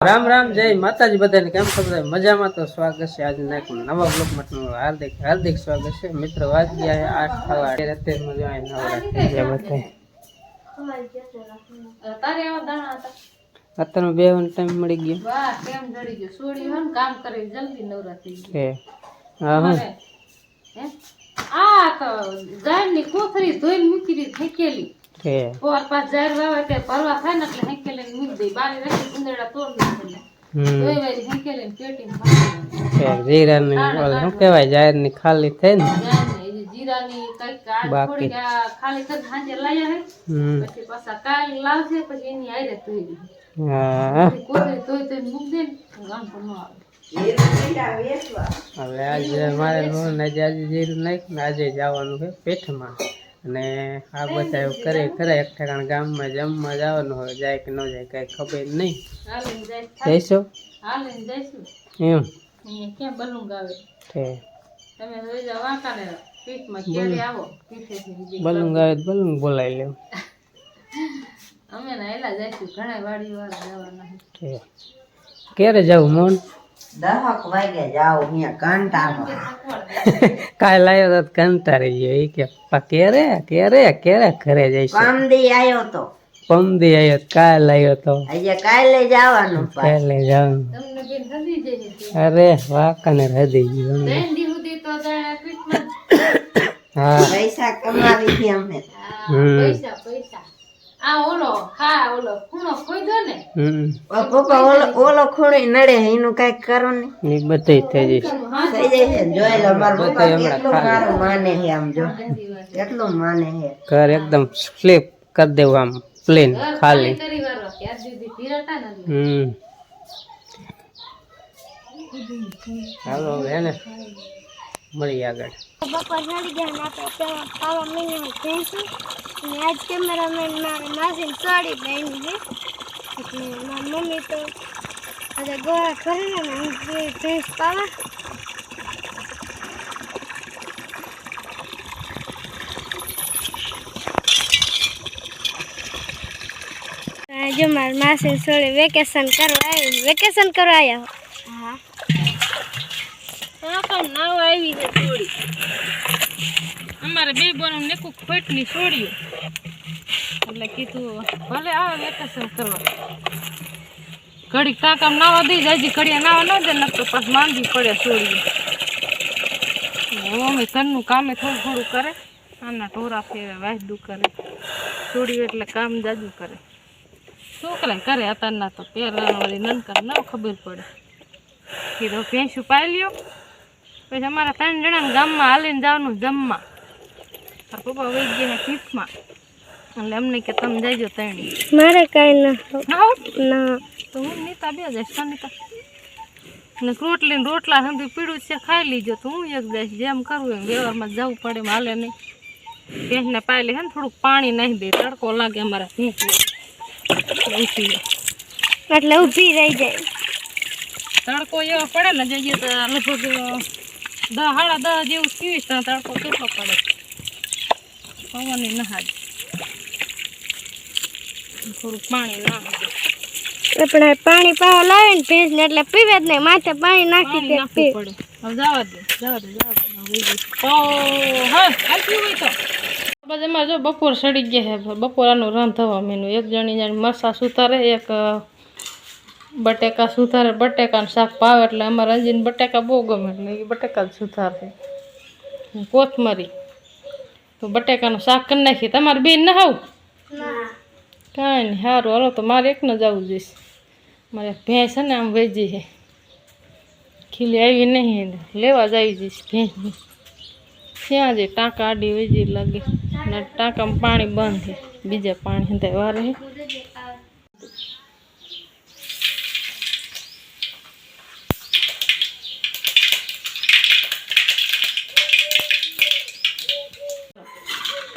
રામ રામ જય માતાજી બધાને કેમ છો બધા મજામાં તો સ્વાગત છે આજના એક નવા બ્લોગમાં તમારું હાર્દિક હાર્દિક સ્વાગત છે મિત્રો વાગ ગયા 8 થવા અત્યારે મજા આવે નવરા થઈ ગયા બધા અત્યારે બેવાનો ટાઈમ મળી ગયો વાહ કેમ જડી ગયો સોડી હન કામ કરે જલ્દી નવરા થઈ ગયા હા હે આ તો જાનની કોથરી ધોઈને મૂકી દીધી ફેકેલી હે પોર પાસ જાર વાવે તે પરવા થાય ને એટલે હેકેલે મૂકી દે બારી રાખી ઉંદરડા તોડ નાખે ધોઈ વારી હેકેલે પેટી જીરાની શું કહેવાય જારની ખાલી થઈ ને જીરાની કઈક થોડી ખાલી કરી હાંજે લાયા હે પછી પાછા કાલ લાવશે પછી એની આયરે ધોઈ હા કોથરી ધોઈ તો મૂકી દે ગામ પર ન આવે હવે આજે મારે આજે જીરું નાખ્યું આજે જવાનું છે પેઠમાં અને આ બધા એવું કરે ખરા એક ઠેકાણ ગામમાં જમવા જવાનું હોય જાય કે ન જાય કઈ ખબર નહીં જઈશું એમ ક્યાં બલુંગ આવે તમે વાંકાને પીઠમાં ક્યારે આવો બલુંગ આવે બલુંગ બોલાવી લેવું અમે ના એલા જઈશું ઘણા વાડી વાર જવાના ક્યારે જવું મોન 10 વાગે જાવ અહીંયા કંટાળો કાલ આવ્યો તો કંટાળી ગયો એ કે ક્યારે ક્યારે ક્યારે ઘરે જઈશું પમદી આવ્યો તો કાલ આવ્યો તો આજે કાલે જવાનું કાલે જવાનું તમને બેન હદી જઈ અરે વાકાને હદી ગયું બેંડી સુધી તો હા પૈસા કમાવી છે અમે પૈસા આ ઓલો ખૂણો કોઈ દો ને પપ્પા ઓલો ખૂણો નડે એનું કઈ કરો ને એ બધું થઈ જશે જોઈ લો મારો પપ્પા કેટલું મારું માને છે આમ જો કેટલું માને છે ઘર એકદમ સ્લીપ કરી દેવું આમ પ્લેન ખાલી હાલો એને મળી આગળ બપોર નડી ગયા આપણે પેલા ખાવા મહિને જઈશું અને આજ કેમેરામેન મારે માસીને સાડી પહેરી છે એટલે મારી મમ્મી તો આજે ગોળા કરીને ભેંસ પાવા જો મારી માસીને સોળી વેકેશન કરવા આવ્યા હા પણ નાવ આવી છે થોડી અમારે બે બોનો નેકુ ખોટની છોડ્યું એટલે કીધું ભલે આવે વેકેશન કરવા ઘડીક તાકામ નાવા દઈ જાય ઘડિયા નાવા ન દે નકર પાછું માંદી પડે છોડ્યું અમે ઘરનું કામે થોડું થોડું કરે આના ઢોરા ફેરે વાયદું કરે છોડ્યું એટલે કામ જાજુ કરે છોકરા કરે અત્યારના તો પહેલા વાળી નનકા ન ખબર પડે કીધું ભેંસું પાઈ લ્યો પછી અમારા 3 જણાને ગામમાં હાલીને જવાનું જમવા પપ્પા વહી ગયા ટીફમાં એટલે અમને કે તમે જઈજો તણી મારે કાંઈ ના તો હું નીતા બે જઈશ નીતા ને રોટલા સમજી પીળું છે ખાઈ લીજો તો હું એક જઈશ જેમ કરવું એમ વ્યવહારમાં જવું પડે એમ હાલે નહીં ભેંસને પાયલી છે ને થોડુંક પાણી નાખી દે તડકો લાગે અમારા ભેંસ એટલે ઊભી રહી જાય તડકો એવો પડે ને જઈએ તો લગભગ 10:30 જેવું પીવીશ ત્યાં તડકો કેટલો પડે પવનની નહાજ થોડુંક પાણી નાખી આપણે પાણી પાવા લાવે ને ભેંસને એટલે પીવે જ નહીં માથે પાણી નાખી દે પડે હવે જવા દે બસ એમાં જો બપોર સડી ગયા છે બપોરાનું રાંધવા મેનું એક જણી જાણે મરસા સુધારે એક બટેકા સુધારે બટેકાનું શાક ભાવે એટલે અમારે અંજીને બટેકા બહુ ગમે એટલે એ બટેકા જ સુધારે કોથમરી તો બટેકાનું શાક કરી નાખીએ તમારે બેન ના આવું કાંઈ નહીં સારું હાલો તો મારે એકને જ આવવું જોઈશે મારે ભેંસ છે ને આમ વેચી છે ખીલી આવી નહીં લેવા જ આવી જઈશ ભેંસની ત્યાં જ ટાંકા આડી વેચી લાગે ને ટાંકામાં પાણી બંધ છે બીજા પાણી થાય વારે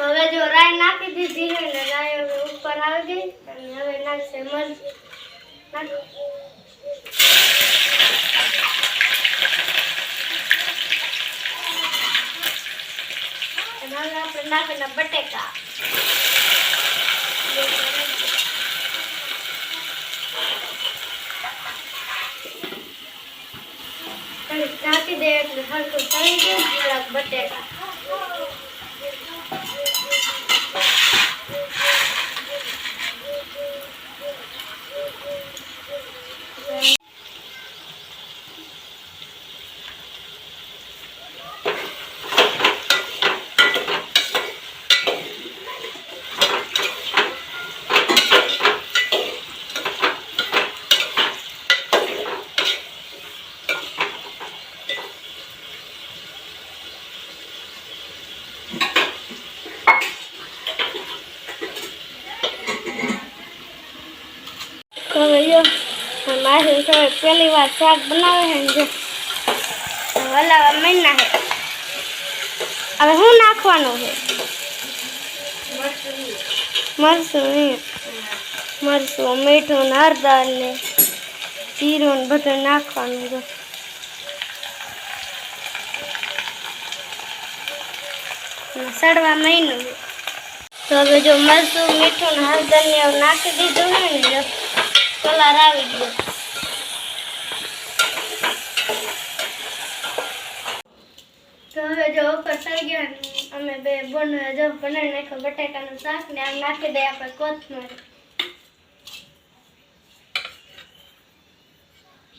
હવે જો રાઈ નાખી દીધી છે ને રાઈ હવે ઉપર આવી ગઈ અને હવે નાખશે મરચું અને હવે આપણે નાખીને બટેકા નાખી દે એટલે હલકું તળી દે થોડાક બટેકા મારી પહેલી વાર શાક બનાવે છે ને જો હલાવા મહિના છે હવે શું નાખવાનું છે મરચું મીઠું ને હળદર ને જીરું ને બધું નાખવાનું છે સડવા મહિનું છે તો હવે જો મરચું મીઠું ને હળદર ને એવું નાખી દીધું હોય ને જો કલર આવી ગયો તો હવે જો ઉપર થઈ ગયા અમે બે બોન જો બનાવી નાખ્યો બટાકાનું શાક ને આમ નાખી દઈએ આપણે કોથમરી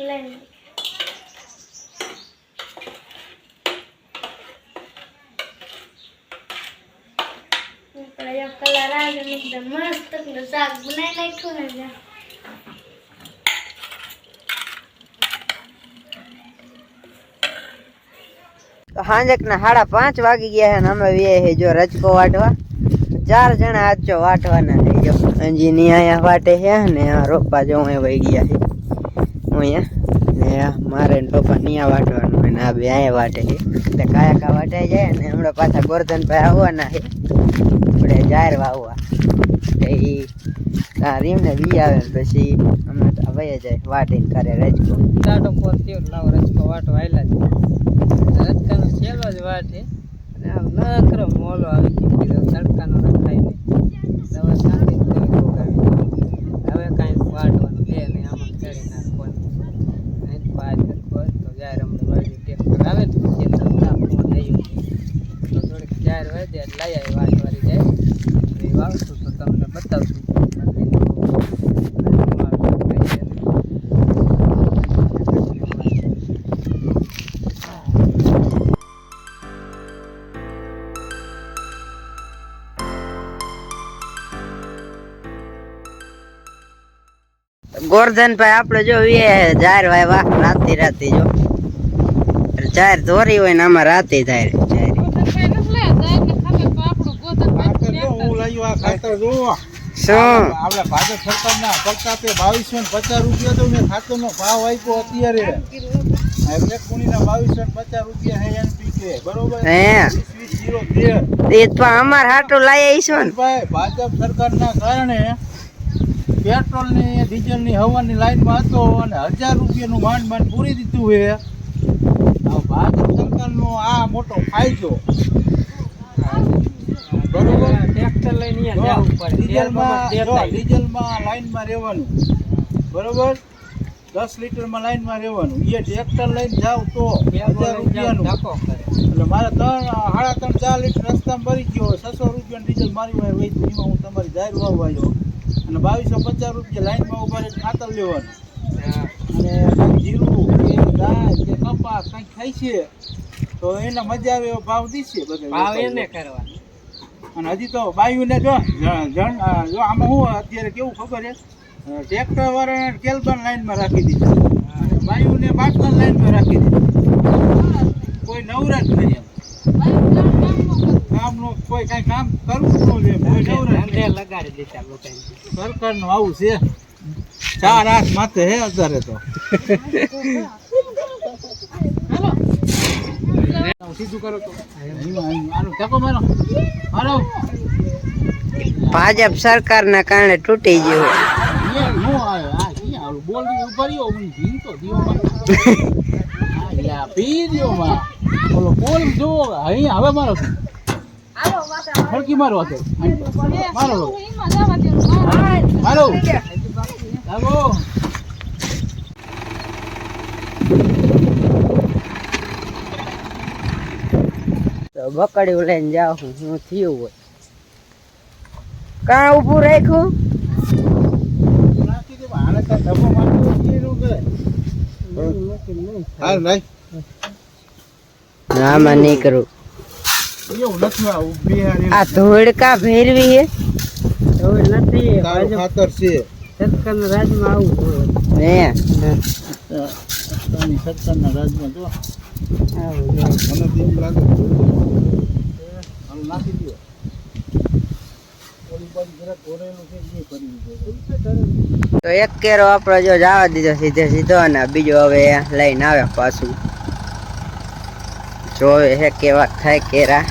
લઈને આપણે કલર આવે એકદમ મસ્ત શાક બનાવી નાખ્યું ને હાંજકના 5:30 વાગી ગયા છે ને અમે વે જો રજકો વાટવા 4 જણા આજ જો વાટવાના છે જો અંજીની આયા વાટે છે ને રોપા જો અહીં વહી ગયા છે અહીંયા ને મારે ને પપ્પા નિયા વાટવાનું અને આ બે આયા વાટે છે એટલે કાયા વાટાઈ જાય ને હમણાં પાછા ગોરધનભાઈ આવવાના છે આપણે જાહેર વાવવા એ રીમ ને વી આવે પછી અમે વહી જાય વાટીને કરે રજકો ટાટો પોર થયો લાવ રજકો વાટવા આયલા છે રજકાનો છેલ્લો જ વાટ છે અને આમ નકરો મોલો આવી ગયો તડકાનો રખાય નહીં દવા શાંતિ હવે કાંઈ વાટવાનું છે નહીં આમાં ચડી નાખવાનું નહીં પાછળ હોય તો જ્યારે અમને વાળી ટેક્ટર આવે તો પછી ફોન આવી તો થોડીક જ્યારે હોય ત્યારે લઈ આવી વાટવાળી જાય એ વાવશું તો તમને બતાવશું ગોરધનભાઈ આપણે જો જાહેર વાયવા રાતે જો જાહેર ધોરી હોય ને આમાં રાતે જાહેર શું આપણે ભારત સરકારના પ્રતાપે 2250 રૂપિયા તો મેં ખાતરનો ભાવ આપ્યો અત્યારે એક કુણીના 2250 રૂપિયા હે એનપીકે બરોબર હે 2013 એ તો અમાર હાટું લઈ આવીશું ને ભાઈ ભાજપ સરકારના કારણે પેટ્રોલ ની ડીઝલ ની હવાની લાઈનમાં હતો અને 1000 રૂપિયાનું માંડ પૂરી દીધું છે ભાજપ સરકારનો આ મોટો ફાયદો બરોબર ટ્રેક્ટર લઈને જવું પડે ડીઝલમાં લાઈનમાં રહેવાનું બરોબર 10 લીટરમાં લાઈનમાં રહેવાનું એ ટ્રેક્ટર લઈને જાવ તો 1000 રૂપિયાનું એટલે મારે 3.5-4 લીટર રસ્તામાં ભરી ગયો 600 રૂપિયાનું ડીઝલ મારી હોય વૈતું એમાં હું તમારી જાહેર વાવવા આવ્યો અને 2250 રૂપિયા લાઈનમાં ઉભા રહી ખાતર લેવાનું અને કંઈક જીરું કે દાળ કે કપાસ કંઈક ખાય છે તો એને મજા આવે એવો ભાવ દીશે બધા ભાવ એને કરવા અને હજી તો બાયુને જો આમાં હું અત્યારે કેવું ખબર છે ટ્રેક્ટર વાળાને કેલબાન લાઈનમાં રાખી દીધા બાયુને બાટલા લાઈનમાં રાખી દીધા કોઈ નવરા જ નહીં કામનું કોઈ કાંઈ કામ કરવું ન જોઈએ લગાડી દીધા લોકો સરકારનું આવું છે 4 હાથ માથે હે અત્યારે તો સીધું કરો તો આનો ટેકો મારો મારો ભાજપ સરકારના કારણે તૂટી ગયું નો આવે આ ક્યાં બોલ ઉભર્યો મને જીતો દીવામાં આ યા પી દીયો માં બોલો બોલ જો અહીં હવે મારો હરકી મારો હતો મારો મારો લાગો બકડ્યું લઈને જાઉં હું થયું હોય કાં ઊભું રાખ્યું નાખી દે હાલે તાર ધબો મારતો એ નું કરે હાલ નાખ આમાં નહીં કરું એવું નથી આ બિહાર આ ધોળકા ભેરવી હે હવે નથી તારું ખાતર છે સરકારના રાજમાં આવું હોય હે સરકારના રાજમાં જો આવું મને તો એમ લાગે હાલ નાખી દો ઓલી બાજુ જરાક ઘોરેલું છે એ કરી દીધું તો એક કેરો આપણો જો જવા દીધો સીધો અને બીજો હવે લઈને આવ્યા પાછું જોવે હે કેવા થાય કેરા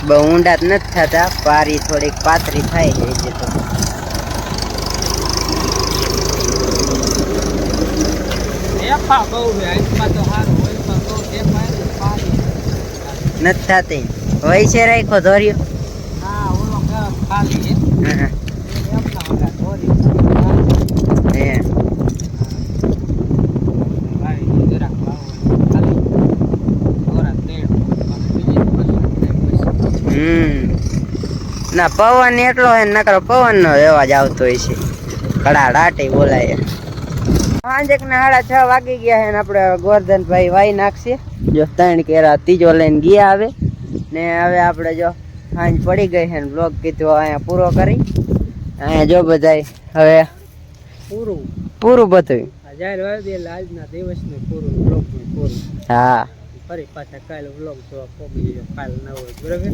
બહુ ઊંડા જ નથી થતા પારી થોડીક પાતળી થાય છે એટલે તો એફા બહુ છે આઈસમાં તો સારું હોય પણ બહુ એફા પાણી નથી થતી હોય છે રાખ્યો ધોર્યો હા ઓલો ખાલી છે હા, એફા ઓલા ધોરી હે વાળી જરાક ભાવ ખાલી ધોરા તેડ બીજી ના પવન એટલો હોય ને નકરો પવન નો અવાજ આવતો હોય છે કડાડાટી બોલાય સાંજેક ના 6:30 વાગી ગયા છે ને આપણે ગોરધનભાઈ વાઈ નાખશે જો 3 કેરા ત્રીજો લઈને ગયા આવે ને હવે આપણે જો સાંજ પડી ગઈ છે ને બ્લોગ કીધું અહીંયા પૂરો કરી અહીંયા જો બધાય હવે પૂરું બધું હજાર વાગે એટલે આજના દિવસનું પૂરું બ્લોગનું પૂરું હા ફરી પાછા કાલે બ્લોગ જોવા પોગી જજો કાલ ન હોય બરાબર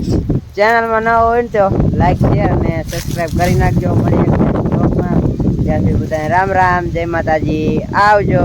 ચેનલમાં ન હોય ને તો લાઈક શેર અને સબસ્ક્રાઈબ કરી નાખજો મળીએ બ્લોગમાં ત્યાંથી બધાને રામ રામ જય માતાજી આવજો